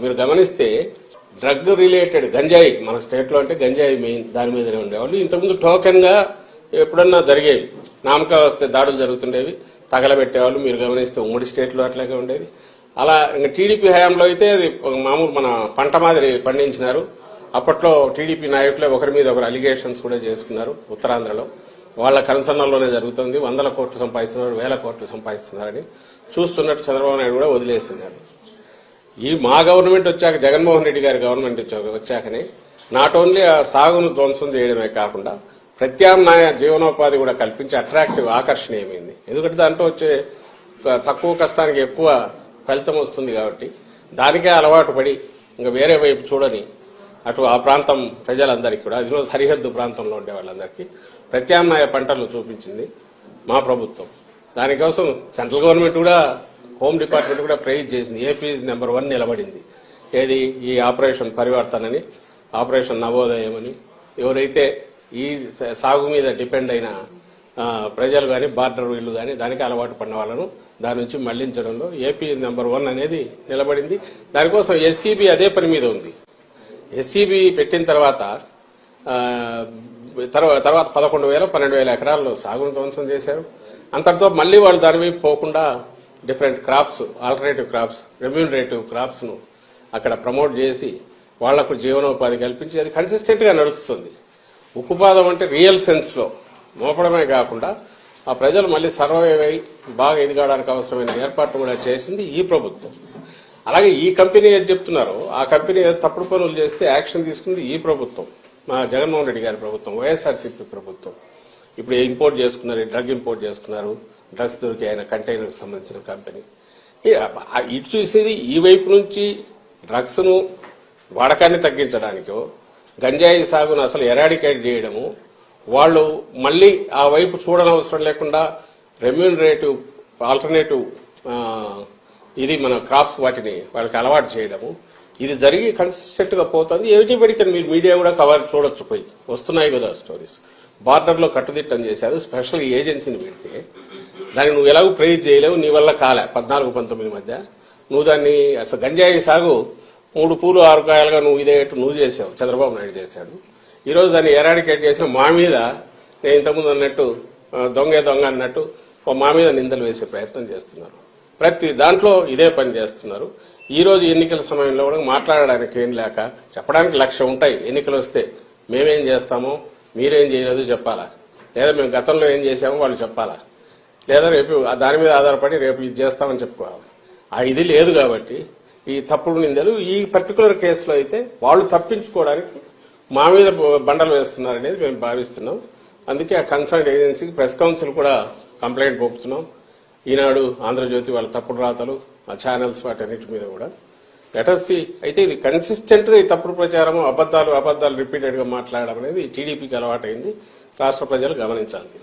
మీరు గమనిస్తే drug related గంజాయి మన స్టేట్ లో అంటే గంజాయి మెయిన్ దాని మీదనే ఉండేవాళ్ళు. ఇంతకుముందు టోకెన్ గా ఎప్పుడన్నా జరిగేవి, నామకా వస్తే దాడులు జరుగుతుండేవి, తగలబెట్టేవాళ్ళు. మీరు గమనిస్తే ఉమ్మడి స్టేట్ లో అట్లాగే ఉండేది. అలా ఇంకా టీడీపీ హయాంలో అయితే అది మామూలు మన పంట మాదిరి పండించినారు. అప్పట్లో టీడీపీ నాయకులే ఒకరి మీద ఒకరు అలిగేషన్స్ కూడా చేసుకున్నారు. ఉత్తరాంధ్రలో వాళ్ల కన్సర్న్లోనే జరుగుతుంది. 100 కోట్లు సంపాదిస్తున్నారు, 1000 కోట్లు సంపాదిస్తున్నారని చూస్తున్నట్టు చంద్రబాబు నాయుడు కూడా వదిలేస్తున్నారు. ఈ మా గవర్నమెంట్ వచ్చాక, జగన్మోహన్ రెడ్డి గారి గవర్నమెంట్ వచ్చాకనే నాట్ ఓన్లీ ఆ సాగును ధ్వంసం చేయడమే కాకుండా ప్రత్యామ్నాయ జీవనోపాధి కూడా కల్పించి అట్రాక్టివ్, ఆకర్షణీయమైంది. ఎందుకంటే దాంట్లో వచ్చే తక్కువ కష్టానికి ఎక్కువ ఫలితం వస్తుంది కాబట్టి దానికే అలవాటు పడి ఇంకా వేరే వైపు చూడని అటు ఆ ప్రాంతం ప్రజలందరికీ కూడా, అదిలో సరిహద్దు ప్రాంతంలో ఉండే వాళ్ళందరికీ ప్రత్యామ్నాయ పంటలు చూపించింది మా ప్రభుత్వం. దానికోసం సెంట్రల్ గవర్నమెంట్ కూడా, హోమ్ డిపార్ట్మెంట్ కూడా ప్రైజ్ చేసింది. ఏపీ నెంబర్ 1 నిలబడింది. ఏది ఈ ఆపరేషన్ పరివర్తన అని, ఆపరేషన్ నవోదయం అని. ఎవరైతే ఈ సాగు మీద డిపెండ్ అయిన ప్రజలు కానీ, బార్డర్ వీళ్లు కానీ దానికి అలవాటు పడిన వాళ్ళను దాని నుంచి మళ్లించడంలో ఏపీ నెంబర్ 1 అనేది నిలబడింది. దానికోసం ఎస్సీబీ అదే పని మీద ఉంది. ఎస్సీబీ పెట్టిన తర్వాత 11,000, 12,000 ఎకరాల్లో సాగును ధ్వంసం చేశారు. అంతటితో మళ్లీ వాళ్ళు దాని వైపు పోకుండా different crops, alternative crops, remunerative crops ను అక్కడ ప్రమోట్ చేసి వాళ్లకు జీవనోపాధి కల్పించి అది కన్సిస్టెంట్ గా నడుస్తుంది. ఉక్కుపాదం అంటే రియల్ సెన్స్ లో మోపడమే కాకుండా ఆ ప్రజలు మళ్లీ సర్వైవ్ అయి బాగా ఎదగడానికి అవసరమైన ఏర్పాట్లు కూడా చేసింది ఈ ప్రభుత్వం. అలాగే ఈ కంపెనీ ఏది చెప్తున్నారో ఆ కంపెనీ తప్పుడు పనులు చేస్తే యాక్షన్ తీసుకుంది ఈ ప్రభుత్వం, మా జగన్మోహన్ రెడ్డి గారి ప్రభుత్వం, వైఎస్ఆర్సీపీ ప్రభుత్వం. ఇప్పుడు ఇంపోర్ట్ చేసుకున్నారు, డ్రగ్ ఇంపోర్ట్ చేసుకున్నారు, డ్రగ్స్ దొరికి ఆయన కంటైనర్కి సంబంధించిన కంపెనీ. ఇటు చూసేది ఈ వైపు నుంచి డ్రగ్స్ ను వాడకాన్ని తగ్గించడానికో, గంజాయి సాగును అసలు ఎరాడికేట్ చేయడము, వాళ్ళు మళ్లీ ఆ వైపు చూడనవసరం లేకుండా రెమ్యూనరేటివ్, ఆల్టర్నేటివ్ ఇది మన క్రాప్స్ వాటిని వాళ్ళకి అలవాటు చేయడము, ఇది జరిగి కన్సిస్టెంట్ గా పోతుంది. ఎవ్రీబడికి మీరు మీడియా కూడా కవర్ చూడొచ్చు, పోయి వస్తున్నాయి కదా స్టోరీస్. బార్డర్ లో కట్టుదిట్టం చేశారు, స్పెషల్ ఏజెన్సీని పెడితే దాన్ని నువ్వు ఎలాగూ ప్రైజ్ చేయలేవు, నీ వల్ల కాలే. 14-19 మధ్య నువ్వు దాన్ని అసలు గంజాయి సాగు 3 పూలు 6 కాయలుగా నువ్వు ఇదేట్టు నువ్వు చేసావు, చంద్రబాబు నాయుడు చేశాడు. ఈ రోజు దాన్ని ఎరాడికేట్ చేసిన మా మీద, నేను ఇంతకుముందు అన్నట్టు దొంగ అన్నట్టు మా మీద నిందలు వేసే ప్రయత్నం చేస్తున్నారు. ప్రతి దాంట్లో ఇదే పని చేస్తున్నారు. ఈ రోజు ఎన్నికల సమయంలో కూడా మాట్లాడడానికి ఏం లేక, చెప్పడానికి 1,00,000 ఉంటాయి. ఎన్నికలు వస్తే మేమేం చేస్తామో మీరేం చేయలేదు చెప్పాలా, లేదా మేము గతంలో ఏం చేశామో వాళ్ళు చెప్పాలా, లేదా రేపు దాని మీద ఆధారపడి రేపు ఇది చేస్తామని చెప్పుకోవాలి. ఇది లేదు కాబట్టి ఈ తప్పుడు నిందలు ఈ పర్టికులర్ కేసులో అయితే వాళ్ళు తప్పించుకోవడానికి మా మీద బండలు వేస్తున్నారనేది మేము భావిస్తున్నాం. అందుకే ఆ కన్సర్న్ ఏజెన్సీకి ప్రెస్ కౌన్సిల్ కూడా కంప్లైంట్ పంపుతున్నాం. ఈనాడు, ఆంధ్రజ్యోతి వాళ్ళ తప్పుడు రాతలు, ఆ ఛానల్స్ వాటన్నిటి మీద కూడా లెటర్సీ. అయితే ఇది కన్సిస్టెంట్ గా ఈ తప్పుడు ప్రచారం, అబద్దాలు రిపీటెడ్ గా మాట్లాడడం అనేది టీడీపీకి అలవాటైంది. రాష్ట్ర ప్రజలు గమనించాలి.